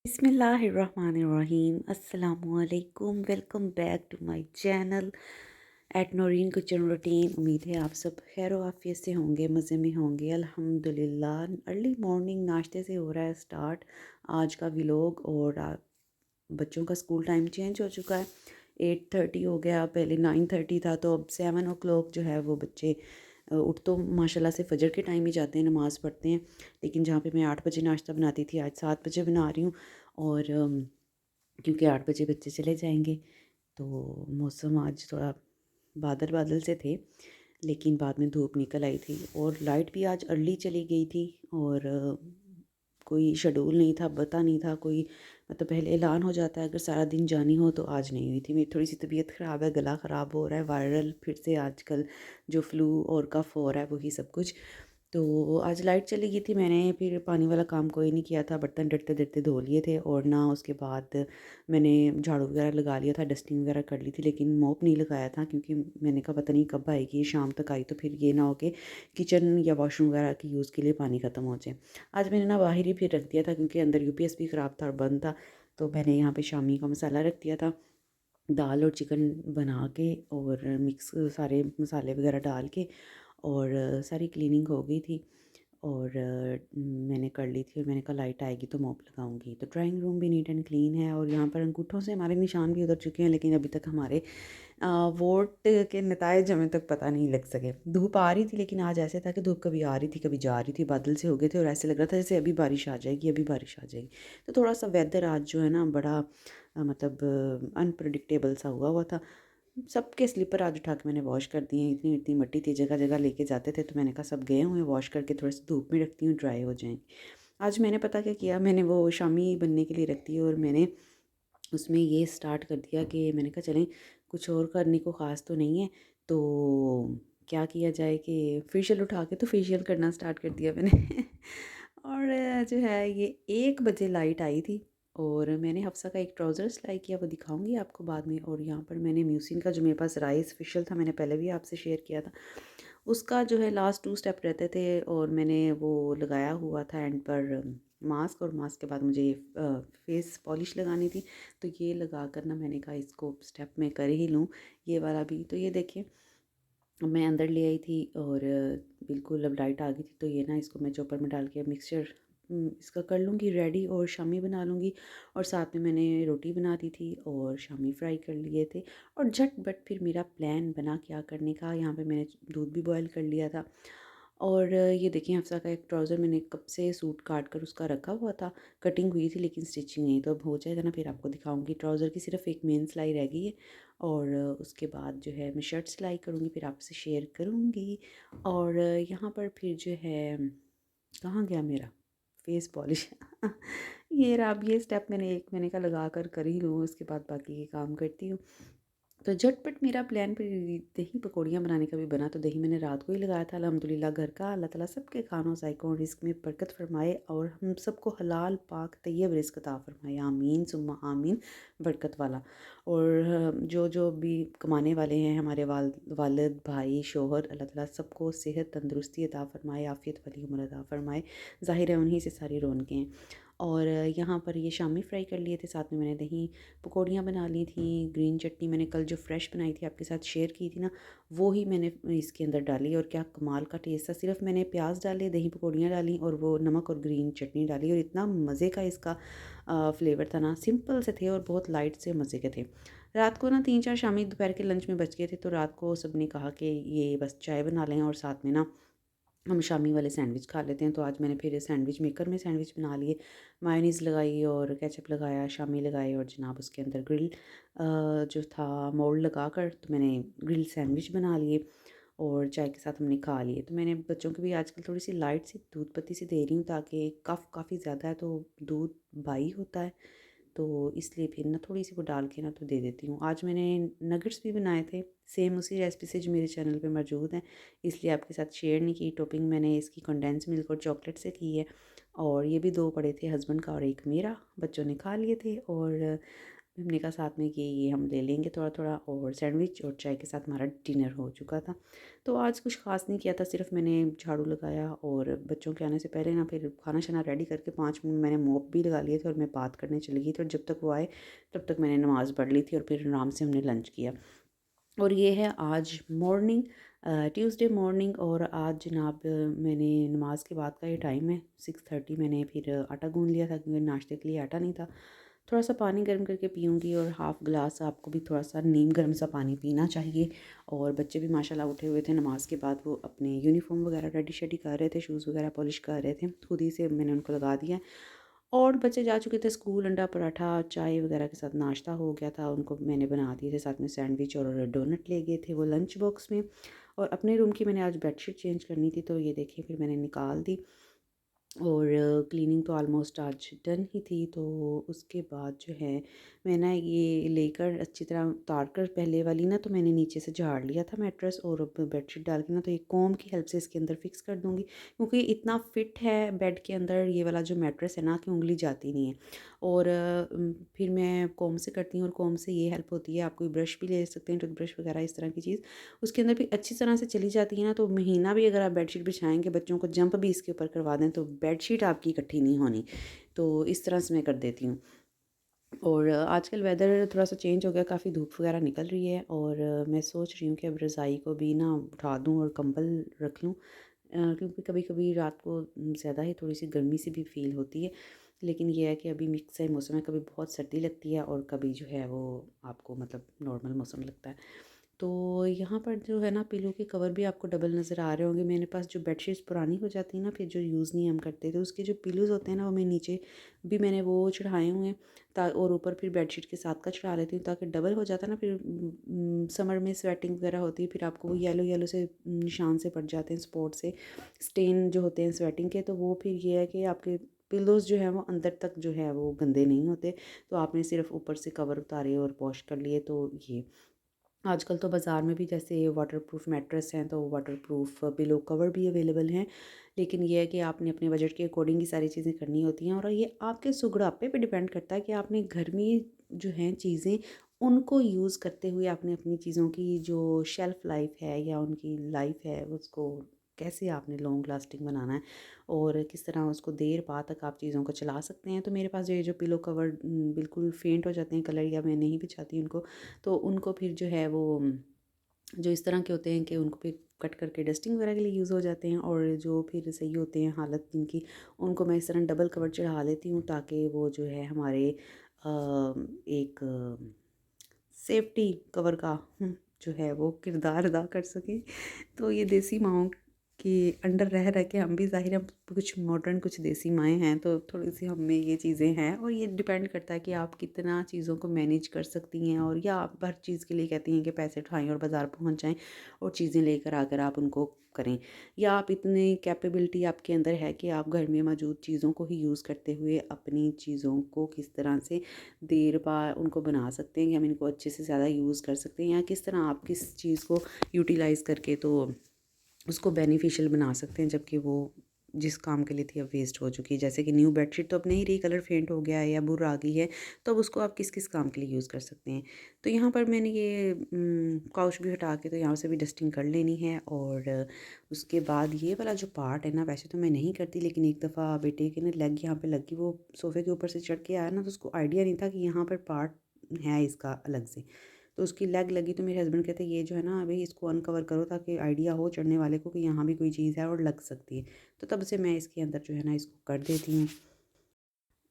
बिस्मिल्लाहिर्रहमानिर्रहीम अस्सलामुअलैकुम। Welcome back to my channel at Naureen kitchen routine. उम्मीद है आप सब खैर आफियत से होंगे, मज़े में होंगे। अल्हम्दुलिल्लाह अर्ली मॉर्निंग नाश्ते से हो रहा है स्टार्ट आज का व्लॉग। और बच्चों का स्कूल टाइम चेंज हो चुका है, 8:30 हो गया, पहले 9:30 था, तो अब 7 o'clock जो है वो बच्चे उठ तो माशाल्लाह से फ़जर के टाइम ही जाते हैं, नमाज़ पढ़ते हैं। लेकिन जहाँ पे मैं 8 बजे नाश्ता बनाती थी, आज 7 बजे बना रही हूँ। और क्योंकि 8 बजे बच्चे चले जाएंगे, तो मौसम आज थोड़ा बादल बादल से थे, लेकिन बाद में धूप निकल आई थी। और लाइट भी आज अर्ली चली गई थी। और कोई शेड्यूल नहीं था, पता नहीं था कोई, मतलब पहले ऐलान हो जाता है अगर सारा दिन जानी हो, तो आज नहीं हुई थी। मेरी थोड़ी सी तबीयत ख़राब है, गला ख़राब हो रहा है, वायरल फिर से आजकल जो फ्लू और कफ़ हो रहा है वही सब कुछ। तो आज लाइट चली गई थी, मैंने फिर पानी वाला काम कोई नहीं किया था, बर्तन डरते डरते धो लिए थे। और ना उसके बाद मैंने झाड़ू वगैरह लगा लिया था, डस्टिंग वगैरह कर ली थी, लेकिन मॉप नहीं लगाया था क्योंकि मैंने कहा पता नहीं कब आएगी, शाम तक आई तो फिर ये ना हो कि किचन या वॉशरूम वगैरह के यूज़ के लिए पानी ख़त्म हो जाए। आज मैंने ना बाहर ही फिर रख दिया था क्योंकि अंदर यूपीएस भी ख़राब था और बंद था। तो मैंने यहाँ पे शामी का मसाला रख दिया था, दाल और चिकन बना के और मिक्स सारे मसाले वगैरह डाल के, और सारी क्लीनिंग हो गई थी। और मैंने कर ली थी, और मैंने कहा लाइट आएगी तो मॉप लगाऊंगी। तो ड्राइंग रूम भी नीट एंड क्लीन है, और यहाँ पर अंगूठों से हमारे निशान भी उतर चुके हैं, लेकिन अभी तक हमारे वोट के नताइज हमें तक पता नहीं लग सके। धूप आ रही थी, लेकिन आज ऐसे था कि धूप कभी आ रही थी कभी जा रही थी, बादल से हो गए थे, और ऐसे लग रहा था जैसे अभी बारिश आ जाएगी, अभी बारिश आ जाएगी। तो थोड़ा सा वेदर आज जो है ना बड़ा मतलब अनप्रडिक्टेबल सा हुआ हुआ था। सबके स्लीपर आज उठा के मैंने वॉश कर दिए हैं, इतनी इतनी मट्टी थी, जगह जगह लेके जाते थे, तो मैंने कहा सब गए हुए वॉश करके थोड़ी सी धूप में रखती हूँ, ड्राई हो जाएंगे। आज मैंने पता क्या किया, मैंने वो शामी बनने के लिए रख दी, और मैंने उसमें ये स्टार्ट कर दिया कि मैंने कहा चलें कुछ और करने को ख़ास तो नहीं है, तो क्या किया जाए कि फेशियल उठा के तो फेशियल करना स्टार्ट कर दिया मैंने। और जो है ये 1 बजे लाइट आई थी, और मैंने हफ्सा का एक ट्राउज़र सिलाई किया, वो दिखाऊंगी आपको बाद में। और यहाँ पर मैंने म्यूसिन का जो मेरे पास राइस फेशियल था, मैंने पहले भी आपसे शेयर किया था, उसका जो है लास्ट 2 स्टेप रहते थे, और मैंने वो लगाया हुआ था एंड पर मास्क। और मास्क के बाद मुझे फेस पॉलिश लगानी थी, तो ये लगा कर ना मैंने कहा इसको स्टेप में कर ही लूँ ये वाला भी। तो ये देखिए मैं अंदर ले आई थी, और बिल्कुल अब लाइट आ गई थी, तो ये ना इसको मैं चॉपर में डाल के मिक्सचर इसका कर लूँगी रेडी, और शामी बना लूँगी। और साथ में मैंने रोटी बना दी थी और शामी फ्राई कर लिए थे। और झटपट फिर मेरा प्लान बना क्या करने का, यहाँ पे मैंने दूध भी बॉयल कर लिया था। और ये देखिए हफ्सा का एक ट्राउज़र मैंने कब से सूट काट कर उसका रखा हुआ था, कटिंग हुई थी लेकिन स्टिचिंग नहीं, तो अब हो जाएगा ना फिर आपको दिखाऊंगी। ट्राउज़र की सिर्फ एक मेन सिलाई रह गई है, और उसके बाद जो है मैं शर्ट सिलाई करूँगी, फिर आपसे शेयर करूँगी। और यहाँ पर फिर जो है कहाँ गया मेरा फेस पॉलिश। ये रहा, अब ये स्टेप मैंने एक महीने का लगा कर ही लूँ, उसके बाद बाकी के काम करती हूँ। तो झटपट मेरा प्लान फिर दही पकौड़ियाँ बनाने का भी बना। तो दही मैंने रात को ही लगाया था, अल्हम्दुलिल्लाह घर का, अल्लाह ताला सबके खानों ज़ायक़ों और रिज़्क़ में बरकत फ़रमाए, और हम सबको हलाल पाक तैयब रिज़्क़ अता फ़रमाए, आमीन सुम्मा आमीन, बरकत वाला। और जो जो भी कमाने वाले हैं हमारे वालिद भाई शौहर, अल्लाह ताला सबको सेहत तंदुरुस्ती अता फ़रमाए, आफ़ियत वाली उम्र अता फ़रमाए। ज़ाहिर है उन्हीं से सारी रौनकें हैं। और यहाँ पर ये शामी फ्राई कर लिए थे, साथ में मैंने दही पकौड़ियाँ बना ली थी। ग्रीन चटनी मैंने कल जो फ्रेश बनाई थी आपके साथ शेयर की थी ना, वो ही मैंने इसके अंदर डाली, और क्या कमाल का टेस्ट था। सिर्फ मैंने प्याज डाले, दही पकौड़ियाँ डाली, और वो नमक और ग्रीन चटनी डाली, और इतना मज़े का इसका फ्लेवर था ना, सिंपल से थे और बहुत लाइट से मज़े के थे। रात को ना 3-4 शामी दोपहर के लंच में बच गए थे, तो रात को सब ने कहा कि ये बस चाय बना लें और साथ में ना हम शामी वाले सैंडविच खा लेते हैं। तो आज मैंने फिर सैंडविच मेकर में सैंडविच बना लिए, मायोनीज़ लगाई और केचप लगाया, शामी लगाए, और जनाब उसके अंदर ग्रिल जो था मोल्ड लगा कर, तो मैंने ग्रिल सैंडविच बना लिए, और चाय के साथ हमने खा लिए। तो मैंने बच्चों को भी आजकल थोड़ी सी लाइट सी दूध पत्ती सी दे रही हूँ, ताकि कफ़ काफ़ी ज़्यादा है तो दूध बाई होता है, तो इसलिए फिर ना थोड़ी सी वो डाल के ना तो दे देती हूँ। आज मैंने नगेट्स भी बनाए थे, सेम उसी रेसिपी से जो मेरे चैनल पे मौजूद हैं, इसलिए आपके साथ शेयर नहीं की। टॉपिंग मैंने इसकी कंडेंस मिल्क और चॉकलेट से की है, और ये भी 2 पड़े थे, हस्बैंड का और एक मेरा, बच्चों ने खा लिए थे। और हमने कहा साथ में कि ये हम ले लेंगे थोड़ा थोड़ा, और सैंडविच और चाय के साथ हमारा डिनर हो चुका था। तो आज कुछ ख़ास नहीं किया था, सिर्फ मैंने झाड़ू लगाया और बच्चों के आने से पहले ना फिर खाना शाना रेडी करके 5 मिनट मैंने मॉप भी लगा लिए थे और मैं बात करने चली गई थी, और जब तक वो आए तब तक मैंने नमाज़ पढ़ ली थी और फिर आराम से हमने लंच किया। और ये है आज मॉर्निंग, ट्यूसडे मॉर्निंग, और आज जनाब मैंने नमाज के बाद का ये टाइम है 6:30, मैंने फिर आटा गूंद लिया था क्योंकि नाश्ते के लिए आटा नहीं था। थोड़ा सा पानी गर्म करके पीऊँगी, और हाफ़ गिलास आपको भी थोड़ा सा नीम गर्म सा पानी पीना चाहिए। और बच्चे भी माशाल्लाह उठे हुए थे नमाज के बाद, वो अपने यूनिफॉर्म वगैरह रेडी शेडी कर रहे थे, शूज़ वगैरह पॉलिश कर रहे थे, खुद ही से मैंने उनको लगा दिया। और बच्चे जा चुके थे स्कूल, अंडा पराठा चाय वगैरह के साथ नाश्ता हो गया था, उनको मैंने बना दिए थे, साथ में सैंडविच और डोनट ले गए थे वो लंच बॉक्स में। और अपने रूम की मैंने आज बेडशीट चेंज करनी थी, तो ये देखिए फिर मैंने निकाल दी। और क्लीनिंग तो ऑलमोस्ट आज डन ही थी। तो उसके बाद जो है मैं ना ये लेकर अच्छी तरह उतार कर, पहले वाली ना तो मैंने नीचे से झाड़ लिया था मैट्रेस, और अब बेडशीट डाल के ना तो ये कॉम की हेल्प से इसके अंदर फिक्स कर दूँगी, क्योंकि इतना फिट है बेड के अंदर ये वाला जो मैट्रेस है ना कि उंगली जाती नहीं है। और फिर मैं कॉम से करती हूँ, और कॉम से ये हेल्प होती है, आप कोई ब्रश भी ले सकते हैं, टूथब्रश वगैरह इस तरह की चीज़ उसके अंदर भी अच्छी तरह से चली जाती है ना, तो महीना भी अगर आप बेडशीट बिछाएँगे, बच्चों को जंप भी इसके ऊपर करवा दें, तो बेडशीट आपकी इकट्ठी नहीं होनी। तो इस तरह से मैं कर देती हूँ। और आजकल वेदर थोड़ा-सा चेंज हो गया, काफ़ी धूप वगैरह निकल रही है, और मैं सोच रही हूँ कि अब रज़ाई को भी ना उठा दूँ और कंबल रख लूँ। क्योंकि कभी-कभी रात को ज़्यादा ही थोड़ी-सी गर्मी सी भी फ़ील होती है। लेकिन ये है कि अभी मिक्स है मौसम है, कभी बहुत सर्दी लगती है और कभी जो है वो आपको मतलब नॉर्मल मौसम लगता है। तो यहाँ पर जो है ना पिलो के कवर भी आपको डबल नज़र आ रहे होंगे। मेरे पास जो बेडशीट्स पुरानी हो जाती है ना, फिर जो यूज़ नहीं हम करते, तो उसके जो पिलोज़ होते हैं ना, वो मैं नीचे भी मैंने वो चढ़ाए हुए हैं, ता और ऊपर फिर बेडशीट के साथ का चढ़ा लेती हूँ, ताकि डबल हो जाता है ना। फिर समर में स्वेटिंग वगैरह होती है, फिर आपको वो येलो येलो से निशान से पड़ जाते हैं, स्पॉट से स्टेन जो होते हैं स्वेटिंग के, तो वो फिर ये है कि आपके पिलोज़ जो है वो अंदर तक जो है वो गंदे नहीं होते। तो आपने सिर्फ ऊपर से कवर उतारे और वॉश कर लिए। तो ये आजकल तो बाज़ार में भी जैसे वाटरप्रूफ मैट्रेस हैं, तो वाटरप्रूफ पिलो कवर भी अवेलेबल हैं। लेकिन ये है कि आपने अपने बजट के अकॉर्डिंग ही सारी चीज़ें करनी होती हैं, और ये आपके सुगड़ापे पे डिपेंड करता है कि आपने घर में जो हैं चीज़ें उनको यूज़ करते हुए आपने अपनी चीज़ों की जो शेल्फ़ लाइफ़ है या उनकी लाइफ़ है उसको कैसे आपने लॉन्ग लास्टिंग बनाना है, और किस तरह उसको देर बाद तक आप चीज़ों को चला सकते हैं। तो मेरे पास जो पिलो कवर बिल्कुल फेंट हो जाते हैं कलर, या मैं नहीं भी चाहती उनको, तो उनको फिर जो है वो जो इस तरह के होते हैं कि उनको फिर कट करके डस्टिंग वगैरह के लिए यूज़ हो जाते हैं, और जो फिर सही होते हैं हालत जिनकी, उनको मैं इस तरह डबल कवर चढ़ा लेती हूँ, ताकि वो जो है हमारे एक सेफ्टी कवर का जो है वो किरदार अदा कर सकें। तो ये देसी माँओं के अंडर रह रह के हम भी ज़ाहिर है कुछ मॉडर्न कुछ देसी माएँ हैं, तो थोड़ी-सी हम में ये चीज़ें हैं, और ये डिपेंड करता है कि आप कितना चीज़ों को मैनेज कर सकती हैं, और या आप हर चीज़ के लिए कहती हैं कि पैसे उठाएँ और बाज़ार पहुँच जाएँ और चीज़ें लेकर आकर आप उनको करें। या आप इतनी कैपेबिलिटी आपके अंदर है कि आप घर में मौजूद चीज़ों को ही यूज़ करते हुए अपनी चीज़ों को किस तरह से देर पा उनको बना सकते हैं कि हम इनको अच्छे से ज़्यादा यूज़ कर सकते हैं, या किस तरह आप किस चीज़ को यूटिलाइज़ करके तो उसको बेनिफिशियल बना सकते हैं, जबकि वो जिस काम के लिए थी अब वेस्ट हो चुकी है। जैसे कि न्यू बेडशीट तो अब नहीं रही, कलर फेंट हो गया है या बुर आ गई है, तो अब उसको आप किस किस काम के लिए यूज़ कर सकते हैं। तो यहाँ पर मैंने ये काउच भी हटा के तो यहाँ से भी डस्टिंग कर लेनी है, और उसके बाद ये वाला जो पार्ट है ना, वैसे तो मैं नहीं करती, लेकिन एक दफ़ा बेटे के ना लेग यहाँ पे लगी, वो सोफ़े के ऊपर से चढ़ के आया ना, तो उसको आइडिया नहीं था कि यहाँ पर पार्ट है इसका अलग से। तो उसकी लेग लगी, तो मेरे हस्बैंड कहते ये जो है ना अभी इसको अनकवर करो, ताकि आइडिया हो चढ़ने वाले को कि यहाँ भी कोई चीज़ है और लग सकती है। तो तब से मैं इसके अंदर जो है ना इसको कर देती हूँ।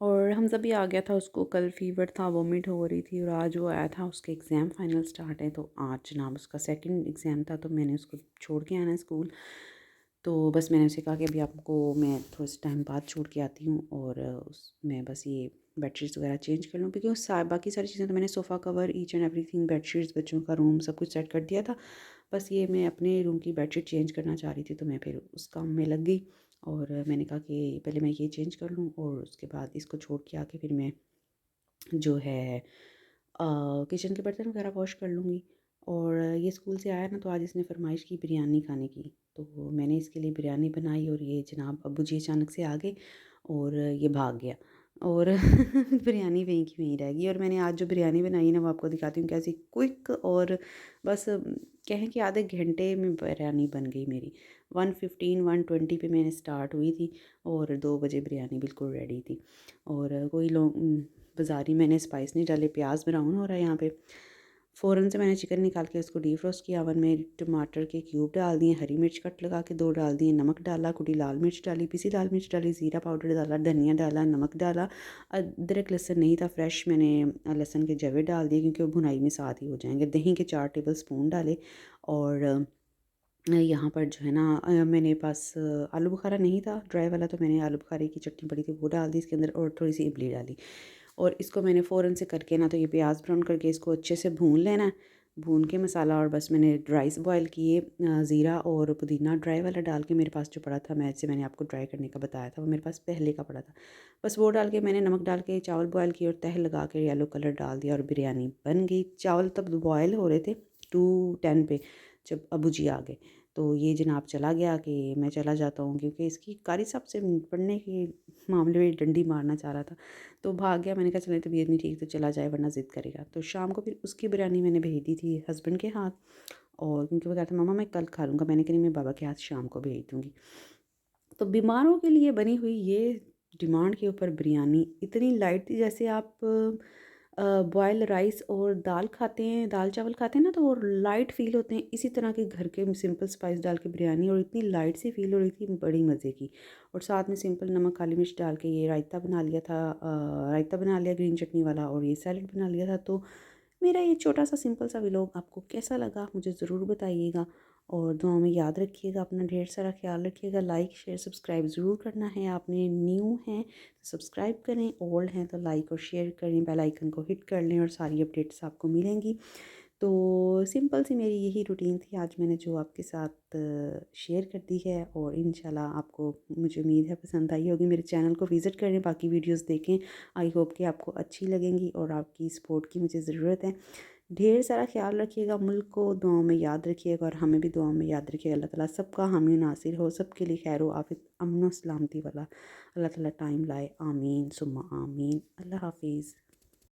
और हमज़ा भी आ गया था, उसको कल फ़ीवर था, वॉमिट हो रही थी, और आज वो आया था, उसके एग्ज़ाम फाइनल स्टार्ट है, तो आज जनाब उसका सेकंड एग्ज़ाम था, तो मैंने उसको छोड़ के आना है स्कूल। तो बस मैंने उसे कहा कि अभी आपको मैं थोड़े से टाइम बाद छोड़ के आती हूँ, और मैं बस ये बेडशीट्स वगैरह चेंज कर लूँ, क्योंकि वो बाकी सारी चीज़ें तो मैंने sofa cover each and everything, bedsheets, बच्चों का रूम सब कुछ सेट कर दिया था। बस ये मैं अपने रूम की बेडशीट चेंज करना चाह रही थी, तो मैं फिर उस काम में लग गई, और मैंने कहा कि पहले मैं ये चेंज कर लूँ, और उसके बाद इसको छोड़ के आके फिर मैं जो है किचन के बर्तन वगैरह वॉश कर लूँगी। और ये स्कूल से आया ना, तो आज इसने फ़रमाइश की बिरयानी खाने की, तो मैंने इसके लिए बिरयानी बनाई, और ये जनाब अब्बू जी अचानक से आ गए और ये भाग गया। और बिरयानी वहीं की वहीं रह गई। और मैंने आज जो बिरयानी बनाई ना वो आपको दिखाती हूँ कैसी क्विक, और बस कहें कि आधे घंटे में बिरयानी बन गई मेरी। 1:15 1:20 पे मैंने स्टार्ट हुई थी और 2 बजे बिरयानी बिल्कुल रेडी थी। और कोई लोग बाज़ारी मैंने स्पाइस नहीं डाले, प्याज ब्राउन हो रहा है यहाँ पे। फ़ौरन से मैंने चिकन निकाल के उसको डीफ्रोस्ट किया, ओवन में टमाटर के क्यूब डाल दिए, हरी मिर्च कट लगा के 2 डाल दिए, नमक डाला, कुटी लाल मिर्च डाली, पिसी लाल मिर्च डाली, ज़ीरा पाउडर डाला, धनिया डाला, नमक डाला। अदरक लहसुन नहीं था फ्रेश, मैंने लहसुन के जवे डाल दिए क्योंकि वो भुनाई में साथ ही हो जाएंगे। दही के 4 टेबल स्पून डाले। और यहाँ पर जो है ना मेरे पास आलू बुखारा नहीं था ड्राई वाला, तो मैंने आलू बुखारे की चटनी पड़ी थी वो डाल दी इसके अंदर, और थोड़ी सी इमली डाली। और इसको मैंने फ़ौरन से करके ना, तो ये प्याज ब्राउन करके इसको अच्छे से भून लेना, भून के मसाला। और बस मैंने राइस बॉयल किए, ज़ीरा और पुदीना ड्राई वाला डाल के, मेरे पास जो पड़ा था, मैंने आपको ड्राई करने का बताया था, वो मेरे पास पहले का पड़ा था। बस वो डाल के मैंने नमक डाल के चावल बॉयल किए और तह लगा के येलो कलर डाल दिया और बिरयानी बन गई। चावल तब बॉयल हो रहे थे 2:10 पे, जब अबू जी आ गए। तो ये जनाब चला गया कि मैं चला जाता हूँ, क्योंकि इसकी कारी साहब से पढ़ने के मामले में डंडी मारना चाह रहा था, तो भाग गया। मैंने कहा चले तबीयत नहीं ठीक तो चला जाए वरना ज़िद करेगा। तो शाम को फिर उसकी बिरयानी मैंने भेज दी थी हस्बैंड के हाथ, और क्योंकि वो कहता मम्मा मैं कल खा लूँगा, मैंने कहा नहीं मैं बाबा के हाथ शाम को भेज दूँगी। तो बीमारों के लिए बनी हुई ये डिमांड के ऊपर बिरयानी इतनी लाइट थी, जैसे आप बॉयल राइस और दाल खाते हैं, दाल चावल खाते हैं ना, तो और लाइट फ़ील होते हैं, इसी तरह के घर के सिंपल स्पाइस डाल के बिरयानी, और इतनी लाइट सी फ़ील हो रही थी, बड़ी मज़े की। और साथ में सिंपल नमक काली मिर्च डाल के ये रायता बना लिया था, रायता बना लिया ग्रीन चटनी वाला, और ये सैलड बना लिया था। तो मेरा ये छोटा सा सिंपल सा व्लॉग आपको कैसा लगा मुझे ज़रूर बताइएगा, और दुआ में याद रखिएगा, अपना ढेर सारा ख्याल रखिएगा। लाइक शेयर सब्सक्राइब ज़रूर करना है। आपने न्यू हैं तो सब्सक्राइब करें, ओल्ड हैं तो लाइक और शेयर करें, बेल आइकन को हिट कर लें और सारी अपडेट्स आपको मिलेंगी। तो सिंपल सी मेरी यही रूटीन थी आज मैंने जो आपके साथ शेयर कर दी है, और इंशाल्लाह आपको, मुझे उम्मीद है पसंद आई होगी। मेरे चैनल को विज़िट करें, बाकी वीडियोस देखें। आई होप कि आपको अच्छी लगेंगी, और आपकी सपोर्ट की मुझे ज़रूरत है। ढेर सारा ख्याल रखिएगा, मुल्क को दुआओं में याद रखिएगा, और हमें भी दुआओं में याद रखिएगा। अल्लाह ताला सबका हामी नासिर हो, सबके लिए खैर आफियत अमन सलामती वाला अल्लाह ताला टाइम लाए। आमीन सुम्मा आमीन। अल्लाह हाफिज़।